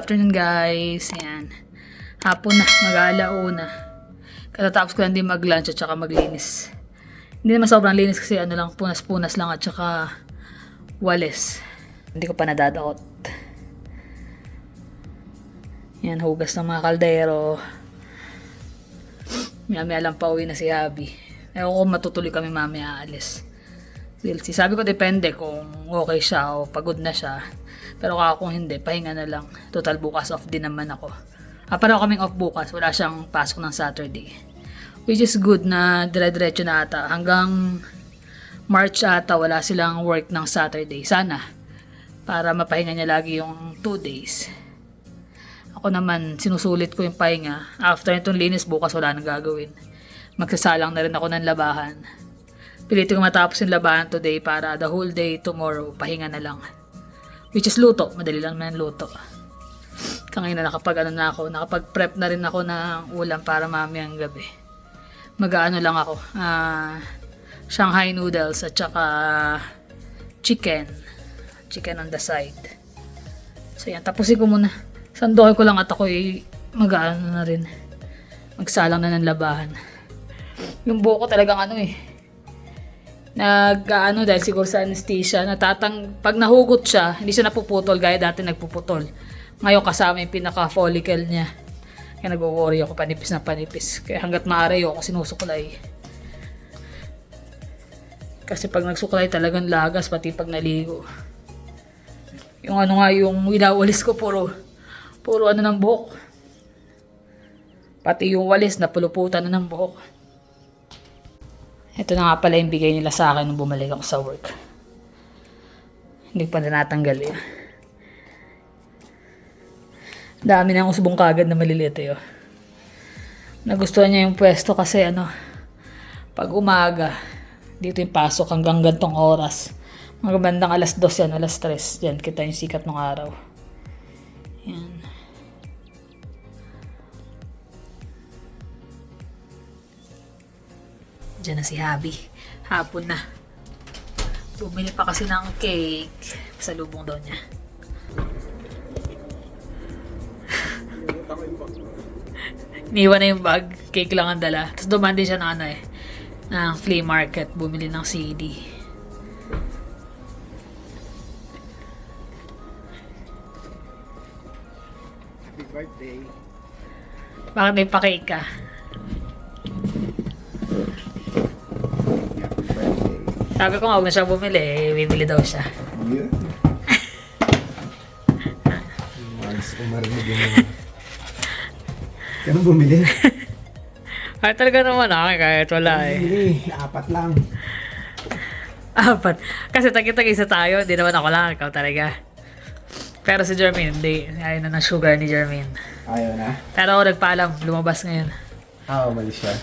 afternoon guys. Ayan. Hapon na, mag-aalauna. Katatapos ko lang din mag-lunch at saka maglinis. Hindi naman sobrang linis kasi ano lang, punas-punas lang at saka walis. Hindi ko pa nadadaot. Yan, hugas ng mga kaldero. Maya lang pauwi na si Abby. Ewan ko matutuloy kami mamaya aalis. Sabi ko depende kung okay siya o pagod na siya. Pero kung hindi, pahinga na lang. Total bukas off din naman ako. Pareho kaming off bukas. Wala siyang pasok ng Saturday. Which is good na dire-diretso na ata. Hanggang March ata wala silang work ng Saturday. Sana. Para mapahinga niya lagi yung 2 days. Ako naman, sinusulit ko yung pahinga. After itong linis, bukas wala nang gagawin. Magsasalang na rin ako ng labahan. Pilitin ko matapos yung labahan today para the whole day tomorrow, pahinga na lang. Which is luto. Madali lang na yung luto. Kanina nakapag-prep na rin ako ng ulam para mamayang gabi. Mag-aano lang ako. Shanghai noodles at saka chicken. Chicken on the side. So yan, tapusin ko muna. Sandokin ko lang at ako mag-aano na rin. Magsalang na ng labahan. Yung buko talagang nag-ano dahil siguro sa anesthesia, pag nahugot siya, hindi siya napuputol gaya dati nagpuputol. Ngayon kasama yung pinaka-follicle niya. Kaya nag-worry ako panipis na panipis. Kaya hanggat maaari ako sinusuklay. Kasi pag nagsuklay talagang lagas pati pag naligo. Yung yung winawalis ko puro ng buhok. Pati yung walis na puluputan na ng buhok. Ito na nga pala yung bigay nila sa akin nung bumalik ako sa work. Hindi pa na natanggal yun. Dami na yung usbong kagad na maliliit yun. Nagustuhan niya yung pwesto kasi pag umaga, dito yung pasok hanggang gantong oras. Mga bandang alas 2 yan, alas 3. Yan, kita yung sikat ng araw. Yan. Diyan na si Abby. Hapon na. Bumili pa kasi ng cake. Pasalubong daw niya. Iniwan na yung bag. Cake lang ang dala. Tapos dumaan din siya ng ng flea market. Bumili ng CD. Happy birthday. Bakit may pa-cake ka? Sabi ko nga, huwag na siya bumili. Bibili daw siya. Yeah. Mas umarinig yun. Kaya bumili? Ay, talaga naman kahit wala Bumili, 4 lang. 4. Kasi tagi-tag-isa tayo. Hindi naman ako lang. Ikaw talaga. Pero si Jermaine, hindi. Ayaw na ng sugar ni Jermaine. Ayaw na? Pero ako nagpaalam. Lumabas ngayon. Umalis siya.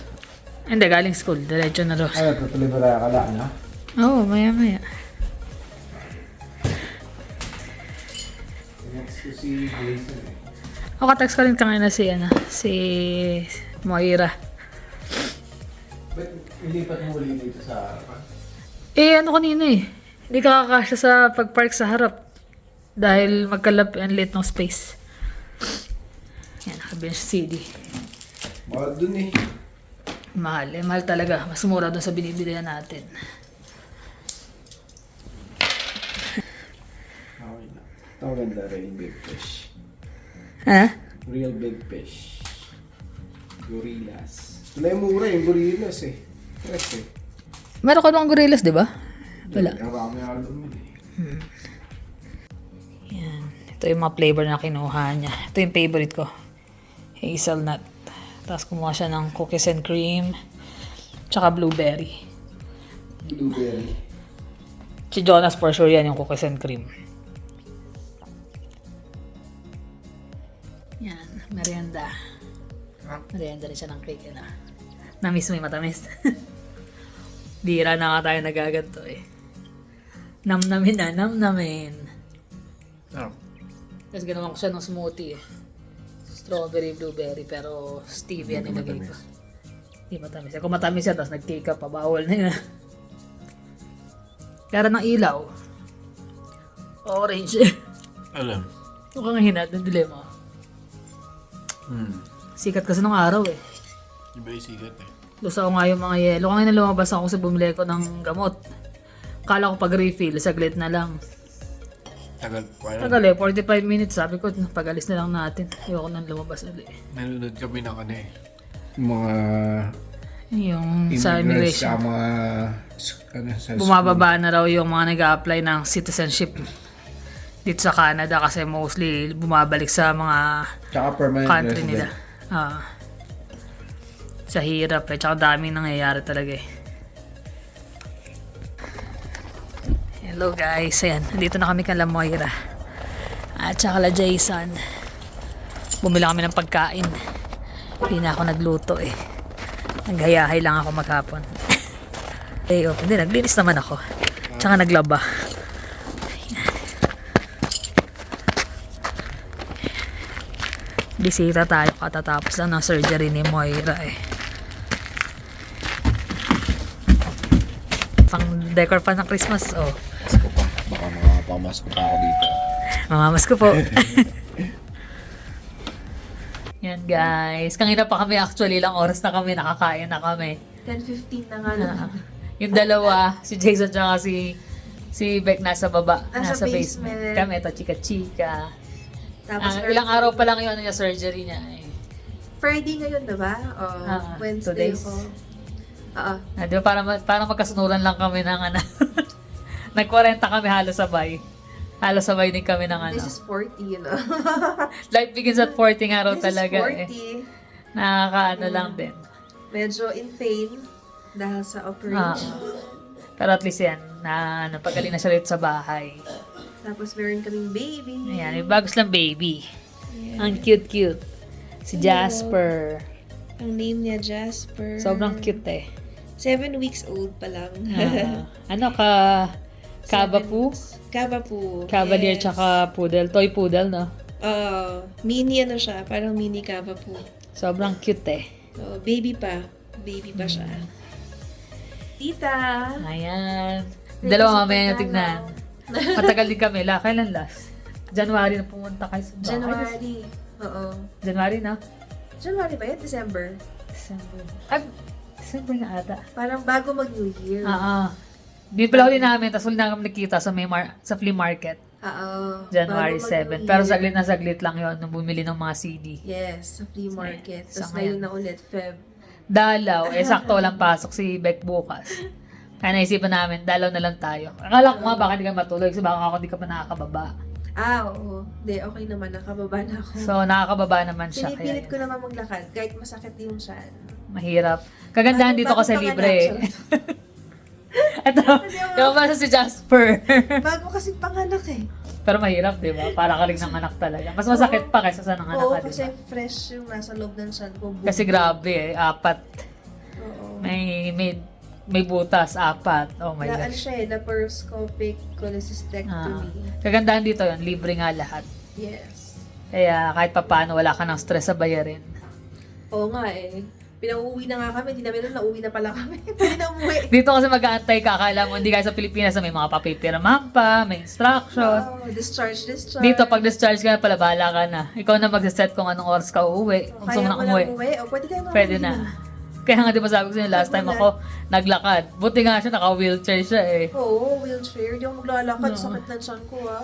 Hindi, galing school. Diretso na daw. Tutuloy ba tayo kala, Oo, maya-maya. Next ko si Jason Ako text ko rin kanina si Moira. Ba't ilipat mo ulit dito sa harapan? Kanina Hindi ka kakasya sa pag-park sa harap. Dahil magkalap ang lit ng space. Yan, nakabench CD. Mahal dun Mahal. Mahal talaga. Mas mura doon sa binibilihan natin. Okay na. Ito maganda, real big fish. Ha? Real big fish. Gorillas. Wala yung mura yung gorillas Fresh Meron ka ng gorillas, di ba? Wala. Marami ako lumili. Yan. Ito yung mga flavor na kinuha niya. Ito yung favorite ko. Hazelnut. Tapos kumuha siya ng cookies and cream. Tsaka blueberry. Blueberry. Si Jonas for sure yan yung cookies and cream. Yan. Merienda. Merienda rin siya ng cake. Namiss mo yung matamis. Bira na nga tayo nagaganto Namnamin na, namnamin. Tapos ginawa ko siya ng smoothie Strawberry, blueberry, pero stevia nilagay ko. Hindi matamis. Kung matamis yan, tapos nag-take up pa, bawal na yun. Kaya ng ilaw. Orange. Alam. Mukhang hinat ng dilema. Sikat kasi nung araw eh. Iba yung sigat eh. Lusaw nga yung mga yelo. Kanina lumabas ako sa bumili ko ng gamot. Kala ko pag refill, saglit na lang. Tagal. Tagal eh, 45 minutes. Sabi ko, pag-alis na lang natin. Ayoko nang lumabas ulit. Nanonood kami ng ano eh. Mga Yung sa immigrants sa immigration. mga sa Bumababa na raw yung mga nag-a-apply ng citizenship dito sa Canada kasi mostly bumabalik sa mga Tsaka permanent country resident. nila. Sa hirap eh. Tsaka daming nangyayari talaga eh. Hello guys. Ayan. Nandito na kami kala Moira. At tsaka la Jason. Bumili kami ng pagkain. Hindi na ako nagluto eh. Naghayahay lang ako maghapon. Eh, oh, hindi. Naglinis naman ako. Tsaka naglaba. Bisita tayo katatapos lang ng surgery ni Moira eh. Pang decor pa ng Christmas, oh. Pasko pa. Baka makapamasko pa ako dito. Mamamas ko po. Yan guys. Kanina pa kami actually, ilang oras na kami, nakakain na kami. 10:15 na nga lang. Yung dalawa, si Jason tsaka si Beck nasa baba. Nasa basement. basement. Kami ito, chika-chika. Tapos Ilang araw pa lang yun yung surgery niya eh. Friday ngayon, diba? Wednesday 2 days. ko. Oo. Di ba para magkasunuran lang kami ng ano. Nag-40 kami halos sabay. Halos sabay din kami ng ano. This is 40, you know. Life begins at 40 nga raw This talaga is 40. eh. Nakakaano lang din. Medyo in pain dahil sa operation. Pero at least yan, napagaling na siya ulit sa bahay. Tapos meron kaming baby. Ayan, may bagos lang baby. Ang cute-cute. Si Jasper. Ang name niya Jasper. Sobrang cute eh. 7 weeks old pa lang. Ano Kavapu? Kavapu. Cavalier yes. tsaka poodle. Toy poodle, no? Mini ano siya, parang mini Kavapu. Sobrang cute eh. Baby pa. Baby pa siya. Tita! Ayan. Thank Dalawa you sa mamaya yung pagdalaw. tignan. Matagal din kami. Kailan last? January na pumunta kayo sa bahay. January. Oo. January na? January ba yun? December. December. December na ata. Parang bago mag-New Year. Di pala huli namin, tapos huli namin nakita sa sa flea market. Oo. January Bago 7. mag-New Pero Year. saglit na saglit lang yon nung bumili ng mga CD. Yes, sa flea market. Sa Tapos ngayon na ulit, Feb. Dalaw, sakto walang pasok si Beck bukas. Kaya naisipan namin, dalaw na lang tayo. Akala ko nga baka hindi ka matulog, kasi baka ako hindi ka pa nakakababa. Oo. Hindi, okay naman. Nakababa na ako. So, nakakababa naman siya. Pinipilit Kaya ko naman maglakad kahit masakit yung tiyan. mahirap. Kagandahan dito kasi Bago libre eh. panganak, Ito, yung ba si Jasper? Bago kasi panganak eh. Pero mahirap, di ba? Para ka rin ng anak talaga. Mas masakit pa kaysa sa nanganak Oo, ka, di kasi ba? fresh yung nasa loob ng tiyan ko. Kasi grabe eh, 4. Oo. May butas, 4. Oh my Na ano gosh. siya eh, laparoscopic cholecystectomy. Kagandahan dito yun, libre nga lahat. Yes. Kaya kahit pa paano, wala ka ng stress sa bayarin. Oo nga eh. Pinauwi na nga kami, hindi namin alam, nauwi na pala kami. Pwede na umuwi. Dito kasi mag-aantay ka, akala mo hindi ka sa Pilipinas na may mga papipirmahan pa, may instructions. Oh, discharge. Dito, pag discharge ka na pala, bahala ka na. Ikaw na mag-set kung anong oras ka uuwi. Kung gusto mo Kaya na mo umuwi, lang umuwi. O, pwede kayo pwede na. Kaya nga di ba sabi ko sa'yo, last time ako naglakad. Buti nga siya, naka-wheelchair siya eh. Oo, wheelchair. Hindi ako maglalakad. Sakit ng tiyan ko ah.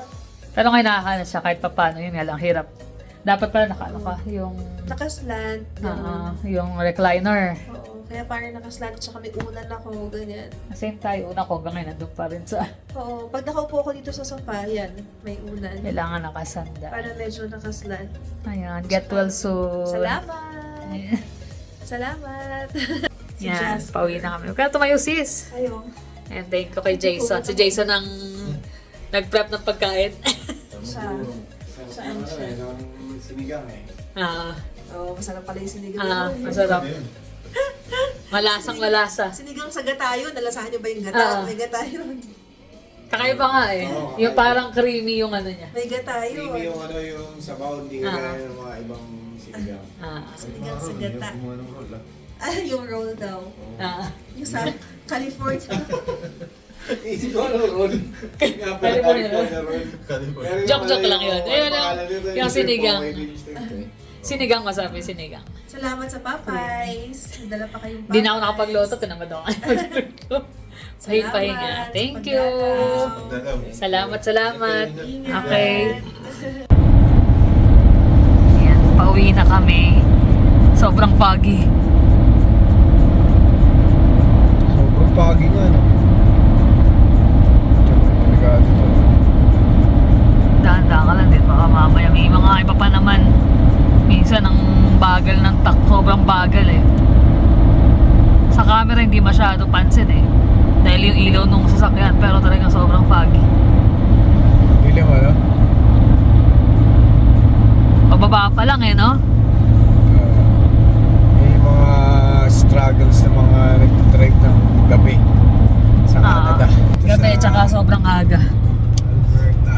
Pero ngayon nakakana siya kahit pa paano, yun nga lang, hirap. Dapat pala nakaano ka, yung Nakaslant. ganun. yung recliner. Oo, kaya parang nakaslant siya kami unan ako, ganyan. Same tayo, una ko hanggang ngayon nandun pa rin sa Oo, pag nakaupo ako dito sa sofa, yan, may unan. kailangan nakasanda. Para medyo nakaslant. Ayan, get well soon. Salamat! Salamat! Si Yan, Jasper. pauwi na kami. Kaya tumayo sis. Ayun. And thank you kay Jason. Si Jason ang nag-prep ng pagkain. Saan siya? Sinigang eh. Masarap pala yung sinigang. Masarap. Malasang malasa. Sinigang sa gatayo, nalasahan niyo ba yung gata? May gatayo. Kakaiba nga eh. Yung parang creamy yung ano niya. May gatayo. Creamy yung ano yung sabaw, hindi ka gaya ng mga ibang sinigang. Sinigang sa gata. Gumawa ng roll ah. Yung roll daw. Yung sa California. Isip ko ano roll? California roll. roll. Joke-joke lang yun. Ayun, yung sinigang. Sinigang masabi, sinigang. Salamat sa Popeyes. Dala pa kayong Popeyes. Hindi na ako nakapagluto, tinamad ako. Pahinga. Thank you. Salamat. Okay. Ayan, pauwi na kami. Sobrang foggy. Sobrang pagi nga, no? Delikado to. Dahan-dahan ka lang din, baka mamaya may mga iba pa naman. Minsan ang bagal ng sobrang bagal eh. Sa camera hindi masyado pansin eh. Dahil yung ilaw nung sasakyan, pero talagang sobrang foggy. Hindi mo, no? Pababa pa lang eh, no? May mga struggles na mga nag-drive ng gabi sa Canada. Gabi, tsaka sobrang aga. Alberta.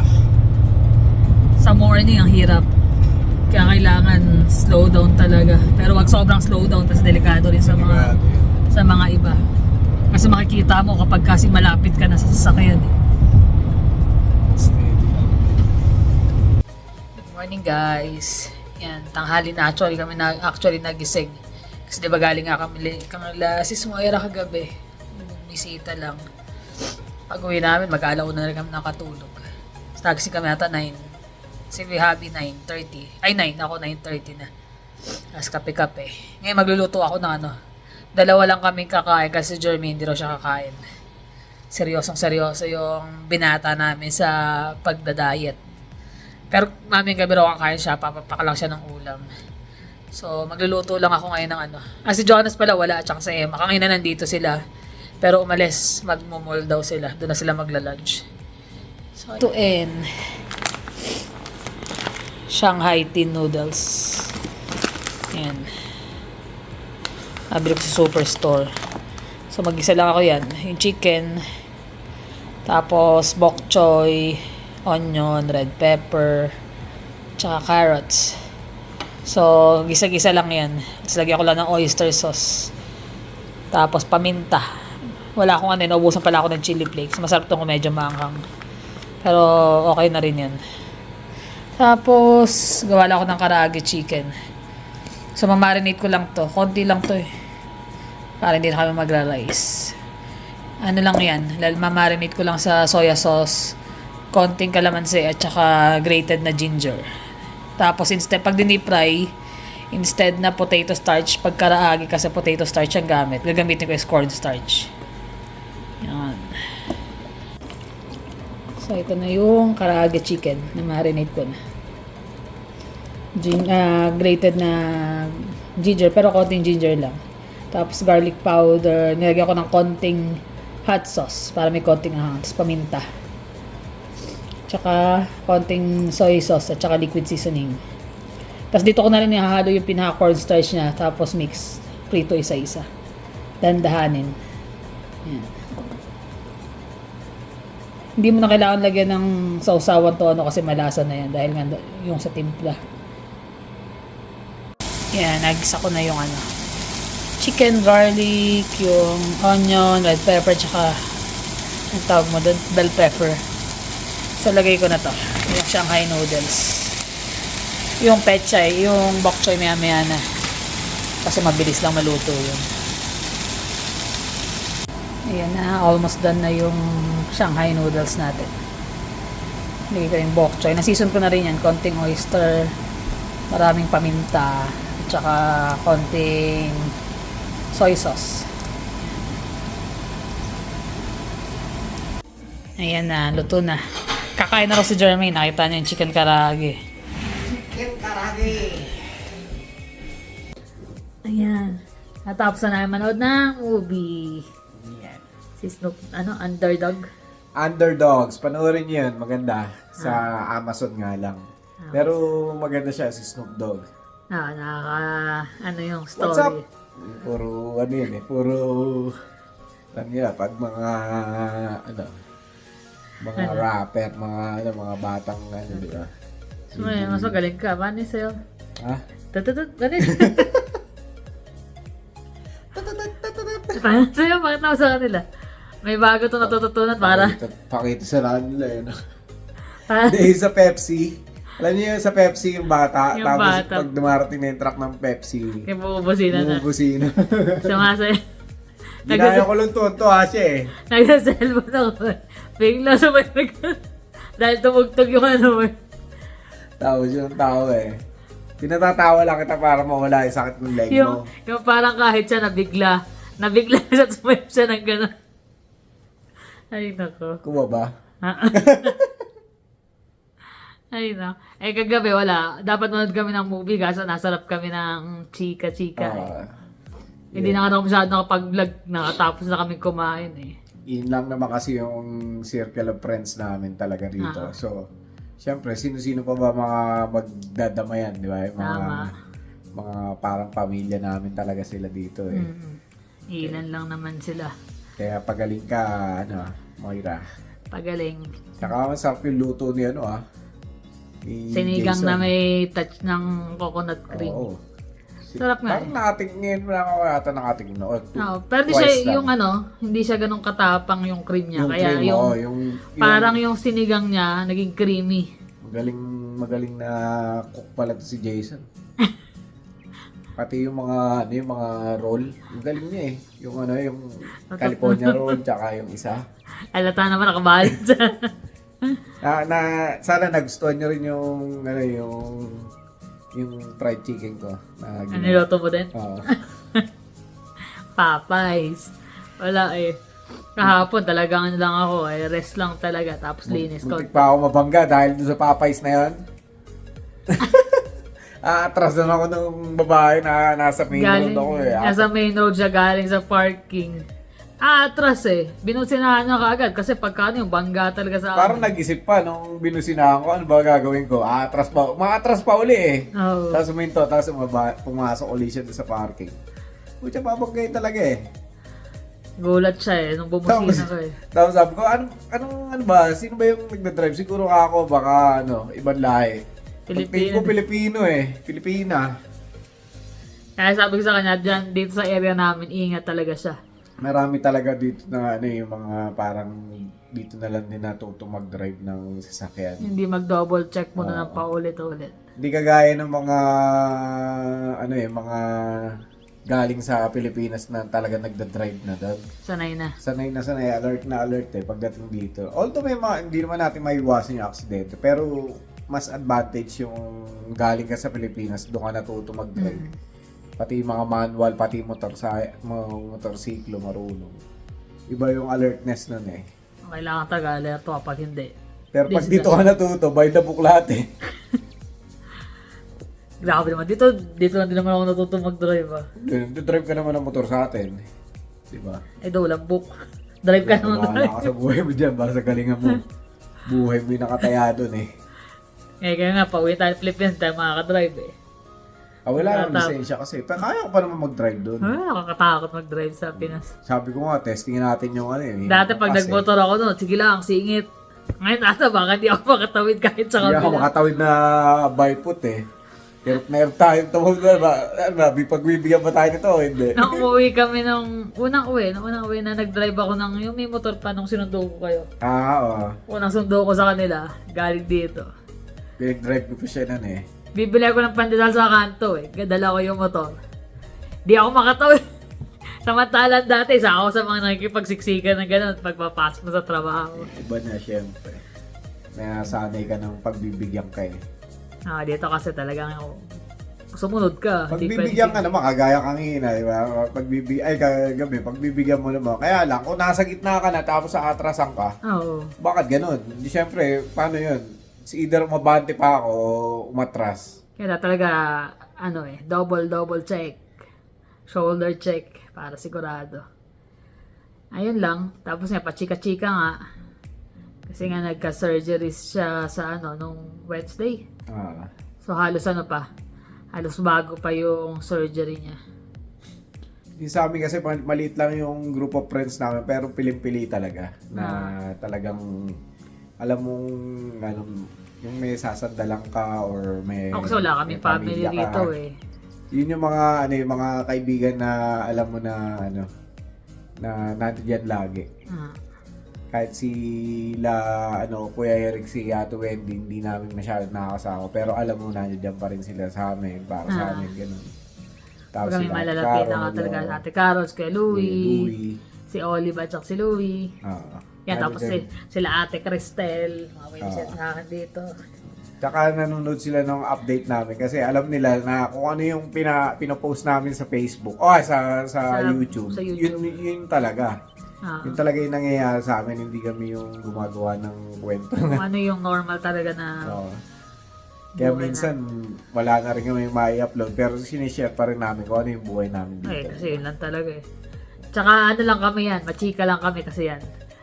Sa morning, ang hirap. Kaya kailangan slow down talaga. Pero wag sobrang slow down kasi delikado rin sa mga Delikado yun. sa mga iba. Kasi makikita mo kapag kasi malapit ka na sa sasakyan. Steady. Good morning guys. Yan, tanghali na actually kami nagising. Kasi di ba galing nga kami sis Moira kagabi. Bisita lang. Pag uwi namin, mag-alaw na rin kami nakatulog. Nagising kami ata 9. Si Happy 9:30. Ay 9, ako 9:30 na. Tapos kape-kape. Ngayon magluluto ako ng ano. Dalawa lang kami kakain kasi si Jeremy hindi raw siya kakain. Seryosong-seryoso yung binata namin sa pagda-diet. Pero maming gabi raw kakain siya, papapakalak siya ng ulam. So magluluto lang ako ngayon ng ano. Si Jonas pala wala at saka si Emma. Kanina nandito sila. Pero umalis, magmumol daw sila. Doon na sila magla-lunch. So to end. Shanghai tin noodles. Yan. Nabili ko sa superstore. So mag-isa lang ako yan. Yung chicken. Tapos bok choy, onion, red pepper, tsaka carrots. So gisa-gisa lang yan. Tapos lagyan ko lang ng oyster sauce. Tapos paminta. Wala akong ano, naubusan pala ako ng chili flakes. Masarap itong kung medyo maanghang. Pero okay na rin yan. Tapos, gawa lang ako ng karaage chicken. So, mamarinate ko lang to. Konti lang to eh. Para hindi na kami magra-rice. Ano lang yan. Mamarinate ko lang sa soya sauce, konting kalamansi, at saka grated na ginger. Tapos, pag dinip-fry, instead na potato starch, pag karaage kasi potato starch ang gamit, gagamitin ko is cornstarch. Yan. So, ito na yung karaage chicken na marinate ko na. Grated na ginger, pero konting ginger lang. Tapos garlic powder, nilagyan ko ng konting hot sauce para may konting ahang. Tapos paminta. Tsaka konting soy sauce at tsaka liquid seasoning. Tapos dito ko na rin ihahalo yung pinaka-cornstarch niya. Tapos mix. Prito isa-isa. Dandahanin. Yan. Hindi mo na kailangan lagyan ng sausawan to ano kasi malasa na yan dahil nga yung sa timpla. Yan, nagisa ko na yung ano. Chicken, garlic, yung onion, red pepper, tsaka ang tawag mo doon, bell pepper. So, lagay ko na to. Yung Shanghai noodles. Yung pechay, yung bok choy maya-maya na. Kasi mabilis lang maluto yun. Ayan na, almost done na yung Shanghai noodles natin. Lagay ko yung bok choy. Nasison ko na rin yan. Konting oyster, maraming paminta, at saka konting soy sauce. Ayan na, luto na. Kakain na rin si Jeremy. Nakita niya yung chicken karaage. Chicken karage! Ayan. Natapos na namin manood ng movie. Yan. Si Snoop, Underdog. Underdogs, panoorin niyo yun. Maganda. Sa Amazon nga lang. Pero maganda siya si Snoop Dogg. Ano yung story. What's up? Puro ano yun eh. Puro pag mga mga rapper, mga batang di ba? Mas magaling ka. Paano yung sa'yo? Ha? Paano sa'yo? Bakit naman sa kanila? May bago itong natututunan para... Pakita sa kanila yun. para Dahil sa Pepsi, Alam niyo yun, sa Pepsi yung bata, Yung tapos bata. pag dumarating na yung truck ng Pepsi, Kaya bubusina na. bumubusina. Sumasaya. Ginaya ko lang tuwa siya eh. Nagsa-cellphone ako. Bigla sabay dahil tumugtog yung ano eh. Tapos yung tao eh. Pinatatawa lang kita para mawala yung sakit ng leg mo. Yung parang kahit siya nabigla siya at sumayap siya ng gano'n. Ay, nako. Kuha ba? Ay, no. Eh, kagabi, wala. Dapat manood kami ng movie kaso nasarap kami ng chika-chika eh. Hindi na nga ako masyado nakapag-vlog. Nakatapos na kami kumain eh. Yun lang naman kasi yung circle of friends namin talaga dito. So, syempre, sino-sino pa ba mga magdadamayan, di ba? Yung mga parang pamilya namin talaga sila dito eh. Ilan lang naman sila. Kaya pagaling ka, Moira. Pagaling. Saka masarap yung luto ni ni Sinigang Jason. na may touch ng coconut cream. Oo. Sarap nga Parang nakatingin mo lang ako yata nakatingin na. Pero di siya yung hindi siya ganun katapang yung cream niya. Yung Kaya cream, yung parang yung sinigang niya naging creamy. magaling na cook pala to si Jason. Pati yung mga roll, yung galing niya eh. Yung California roll, tsaka yung isa. Alata naman nakabalit siya. Sana nagustuhan niyo rin yung fried chicken ko. Niloto mo din? Oo. Popeyes. Wala eh. Kahapon talagang lang ako rest lang talaga tapos linis ko. Muntik pa ako mabangga dahil doon sa Popeyes na yun. Atras na ako ng babae na nasa main road ako eh. Nasa main road siya galing sa parking. Atras eh. Binusinahan niya kaagad kasi pagka yung bangga talaga sa akin. Parang nag-isip pa nung binusinahan ko, ano ba gagawin ko? Maatras pa uli eh. Oo. Tapos uminto, tapos pumasok uli siya doon sa parking. Pucha, babanggay talaga eh. Gulat siya nung bumusina ko eh. Tapos sabi ko, ano ba? Sino ba yung nagdadrive? Siguro ako, baka ibang lahi. Pagtingin ko Pilipino eh. Pilipina. Kaya sabi ko sa kanya, dito sa area namin, ingat talaga siya. Marami talaga dito na yung mga parang dito na lang din natuto mag-drive ng sasakyan. Hindi mag-double check muna ng paulit-ulit. Hindi kagaya ng mga mga galing sa Pilipinas na talaga nagda-drive na doon. Sanay na. Sanay, alert na alert eh pagdating dito. Although hindi naman natin maiwasan yung aksidente, pero mas advantage yung galing ka sa Pilipinas, doon ka natuto mag-drive. Pati yung mga manual, pati motorsiklo, marunong. Iba yung alertness nun eh. Kailangan taga-alerto kapag hindi. Pero pag dito ka natuto, by the book lahat eh. Grabe naman. Dito lang din naman ako natuto mag-drive ah. Drive ka naman ng motor sa atin. Diba? Daw lang book. Drive ka naman Bahala drive. ka sa buhay mo dyan, para sa galingan mo. Buhay mo yung nakataya dun eh. Kaya nga, pauwi tayo Philippines tayo makaka-drive eh. Wala naman lisensya kasi. Pero kaya ko pa naman mag-drive dun. Nakakatakot mag-drive sa Pinas. Sabi ko nga, testingin natin yung Dati pag nagmotor ako noon, sige lang, singit. Ngayon ata, baka di ako makatawid kahit sa Hindi ako kabila. makatawid na by foot eh. Pero meron tayong tumawag na pagbibigyan ba tayo nito o hindi? Nung umuwi kami nung unang uwi na nag-drive ako ng yung may motor pa nung sinundo ko kayo. Oo. Unang sundo ko sa kanila, galing dito. Pinag-drive ko pa siya nun eh. Bibili ako ng pandesal sa kanto eh. Dala ko yung motor. Di ako makatawid. Samantalang dati, isa ako sa mga nakikipagsiksikan na gano'n pagpapasok mo sa trabaho. Iba na syempre. Nasanay ka ng pagbibigyan ka eh. Dito kasi talagang sumunod ka. Pagbibigyan ka naman, kagaya kanina, di ba? Pagbibigyan mo naman. Kaya lang, kung nasa gitna ka na tapos sa atrasan ka, Oo. bakit ganun? Di syempre, paano yun? Either umabante pa ako o umatras. Kaya talaga, double check. Shoulder check para sigurado. Ayun lang. Tapos nga, pachika-chika nga. Kasi nga nagka-surgery siya sa nung Wednesday. So halos halos bago pa yung surgery niya. Yung sa amin kasi maliit lang yung group of friends namin pero piling-pili talaga. Na talagang alam mong yung may sasandalan ka or may Kasi wala kaming family pamilya ka. rito eh. Yun yung mga kaibigan na alam mo na na nandiyan lagi. Kahit Kuya Eric, si Ate Wendy, hindi namin masyadong nakakasama. Pero alam mo, nandiyan pa rin sila sa amin, para sa amin, ganun. Pag kami sila, malalapit na Carol, talaga sa Ate Carols, kay Louie, Louie. si Olive at saka si Louie. Yan, Ano tapos din, sila Ate Cristel, mga winisip sa akin dito. Tsaka nanonood sila ng update namin kasi alam nila na kung ano yung pinopost namin sa Facebook o sa YouTube, sa YouTube. Yun talaga. Yun talaga yung nangyayari sa amin, hindi kami yung gumagawa ng kwento. Kung ano yung normal talaga na Oo. Kaya buhay minsan wala na rin kami mai-upload pero sinishare pa rin namin kung ano yung buhay namin dito. kasi yun lang talaga eh. Tsaka ano lang kami yan, machika lang kami kasi yan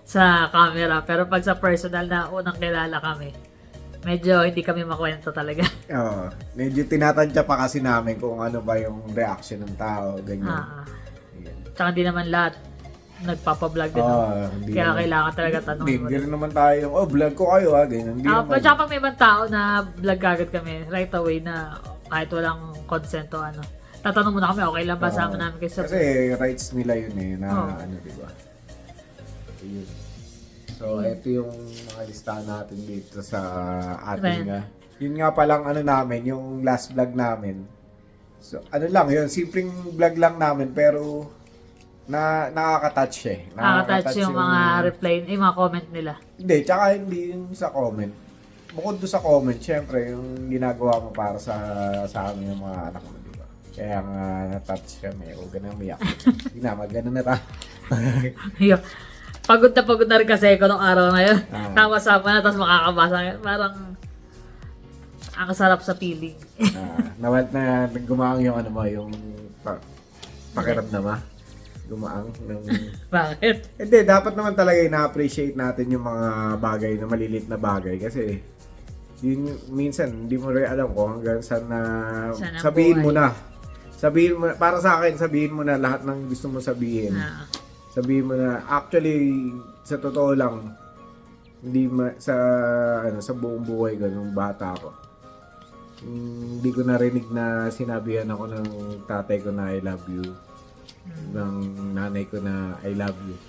sa camera. Pero pag sa personal na unang kilala kami, medyo hindi kami makwento talaga. Oo. Medyo tinatansya pa kasi namin kung ano ba yung reaction ng tao, ganyan. Ayan. Tsaka hindi naman lahat nagpapablog din. Hindi Kaya naman. kailangan talaga tanongin mo. Hindi rin naman tayo, vlog ko kayo ganyan. Hindi naman. Pero tsaka pag may ibang tao na vlog agad kami, right away na kahit walang consent o ano. Tatanong muna kami, okay lang ba sama namin kayo sa... Kasi rights nila yun na diba? Yun. So, ito yung mga listahan natin dito sa ating... yun nga palang namin, yung last vlog namin. So, lang yun, simpleng vlog lang namin, pero nakaka-touch Nakaka-touch yung mga reply, yung mga comment nila. Hindi, tsaka hindi yun sa comment. Bukod doon sa comment, syempre, yung ginagawa mo para sa amin yung mga anak mo, di ba? Kaya nga na-touch kami. Huwag ka nang umiyak. Hindi na, mag-ganon na ta. Pagod na rin kasi ako nung araw na yun. Tama-sama na, tapos makakabasa. Parang ang sarap sa feeling. Nawal na gumaang yung yung pakiramdam gumaang ng... Bakit? Hindi, dapat naman talaga na-appreciate natin yung mga bagay na malilit na bagay kasi yun minsan hindi mo rin alam kung hanggang saan na sabihin mo na. Para sa akin, sabihin mo na lahat ng gusto mo sabihin. Sabihin mo na, actually, sa totoo lang, hindi sa buong buhay ko, nung bata ako, hindi ko narinig na sinabihan ako ng tatay ko na I love you. Ng nanay ko na I love you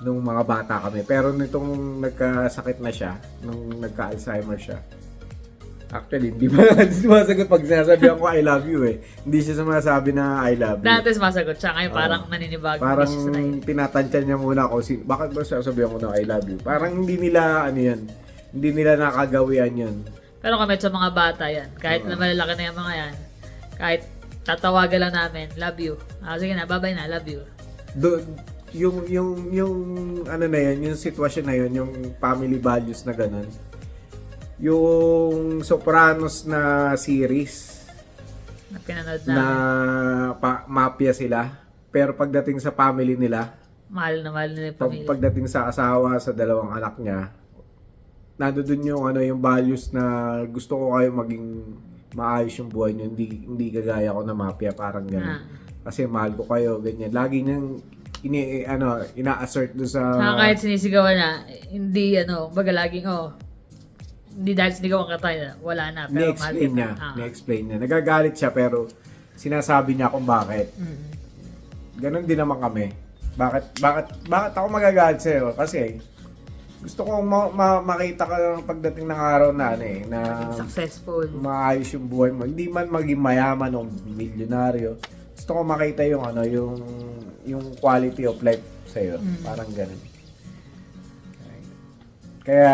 nung mga bata kami, pero nitong nagkasakit na siya, nung nagka-Alzheimer siya, actually hindi ba sumasagot pag sinasabihan ko I love you hindi siya sumasabi na I love you. Dati sumasagot siya, ngayon parang naninibago. Parang tinatansya niya muna ako, bakit ba sasabihan ko na I love you? Parang hindi nila hindi nila nakagawian yun. Pero kami sa mga bata yan, kahit na malalaki na yung mga yan, kahit tatawagan lang namin, love you. Sige na, bye-bye na, love you. Yung na yun, yung sitwasyon na yun, yung family values na ganun. Yung Sopranos na series Na pinanood na namin. mafia sila, pero pagdating sa family nila, Mahal nila yung pamilya. pagdating sa asawa, sa dalawang anak niya, nandoon yung yung values na gusto ko kayo maging maayos yung buhay niyo, hindi kagaya ko na mafia, parang gano'n. Kasi mahal ko kayo, ganyan. Lagi niyang ina-assert doon sa... Kahit sinisigawan na, hindi baga laging, hindi dahil sinigawan ka tayo, wala na. Pero mahal ni-explain niya. Ni-explain niya. Nagagalit siya, pero sinasabi niya kung bakit. Ganon din naman kami. Bakit ako magagalit sa'yo? Kasi gusto kong makita ka lang pagdating ng araw na na successful, maayos yung buhay mo. Hindi man maging mayaman o milyonaryo. Gusto ko makita yung yung quality of life sa iyo. Parang ganun. Kaya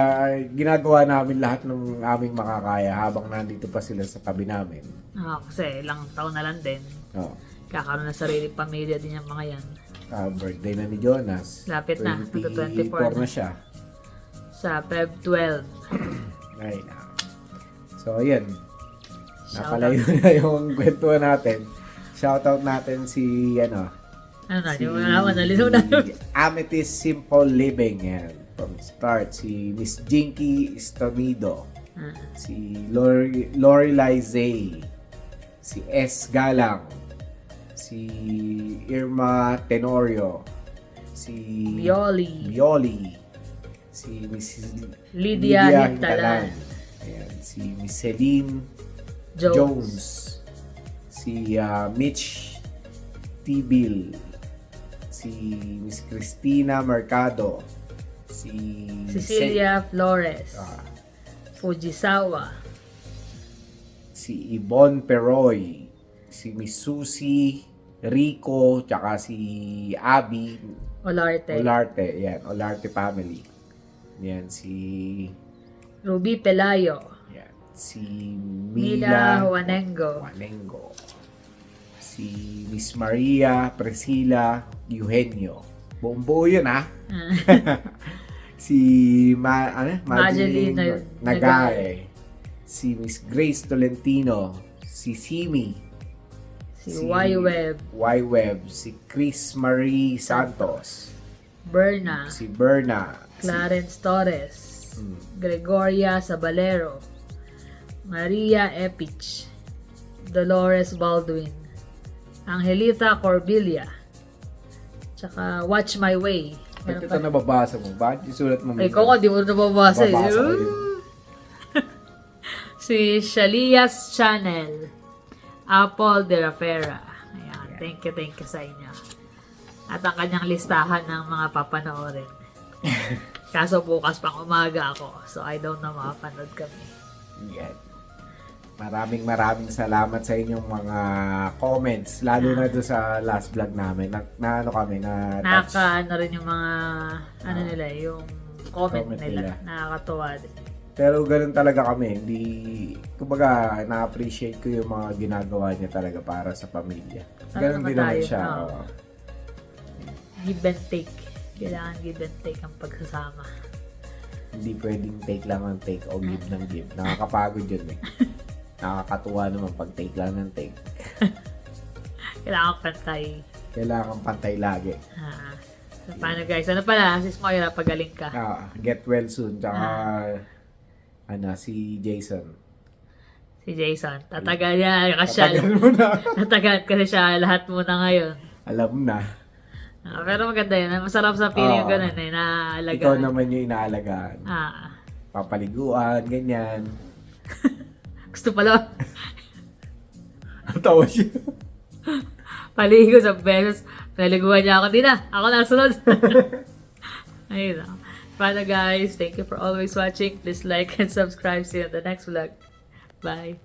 ginagawa namin lahat ng aming makakaya habang nandito pa sila sa tabi namin. Kasi ilang taon na lang din. Kakaroon na sarili pamilya din yung mga yan. Birthday na ni Jonas. Lapit na. 24 na siya. Sa Feb 12. Right now. So, ayan. Napalayo na yung kwentuhan natin. Shoutout natin si, Amethyst Simple Living. Yan. From start, si Miss Jinky Estonido. Si Lorelai Zay. Si S. Galang. Si Irma Tenorio. Si Bioli. Si Mrs. Lydia Hintalan. Ayan. Si Miss Celine Jones. Si Mitch Tibil. si Miss Cristina Mercado, si Cecilia Flores. Ah, Fujisawa. si Yvonne Peroy, si Miss Susie Rico, tsaka si Abby Olarte. Olarte, yan, Olarte family. Yan, si Ruby Pelayo. yan, si Mila Mila Juanengo. si Miss Maria Priscilla Eugenio. Buong buo yun, ha? Si Madeline Nagae. Si Miss Grace Tolentino. Si Simi. Si Y-Web. Y-Web. Si Chris Marie Santos. Berna. Si Berna. Clarence Torres. Mm. Gregoria Sabalero. Maria Epich. Dolores Baldwin. Angelita Corbilla. Tsaka Watch My Way. Ba't ito nababasa mo? Bakit isulat mo? Ay, kung di mo nababasa. Babasa ko eh. yun. Si Shalia's Channel. Apple de Rafera. Ayan, thank you sa inyo. At ang kanyang listahan ng mga papanoorin. Kaso bukas pang umaga ako, so I don't know makapanood kami. Yan. Maraming salamat sa inyong mga comments, lalo na doon sa last vlog namin. Na ano kami, na touch. Nakaka-ano rin yung mga, ano nila, yung comment Comment nila. nila. Nakakatuwa din. Pero ganun talaga kami. Hindi, kumbaga, na-appreciate ko yung mga ginagawa niya talaga para sa pamilya. Ganun naman din naman tayo, siya. oo. oo. Give and take. Kailangan give and take ang pagsasama. Hindi pwedeng take lang ang take o give ng give. Nakakapagod yun eh. Nakakatuwa naman pag take lang ng take. Kailangan pantay. Kailangan pantay lagi. So, paano guys? Ano pala? Sis Moira, pagaling ka. Get well soon. Tsaka, si Jason. Si Jason. Tatagal niya. Kasyal. Tatagal mo na. Tatagal kasi siya. Lahat muna ngayon. Alam na. Pero maganda yun. Masarap sa feeling yung Oo. ganun eh. Naalagaan. Ikaw naman yung inaalagaan. Papaliguan, ganyan. Gusto pala. Ang tawa siya. Paligo sa beses. Naliguan niya ako. Di na. Ako na sunod. Ayun na. Paano guys? Thank you for always watching. Please like and subscribe. See you in the next vlog. Bye.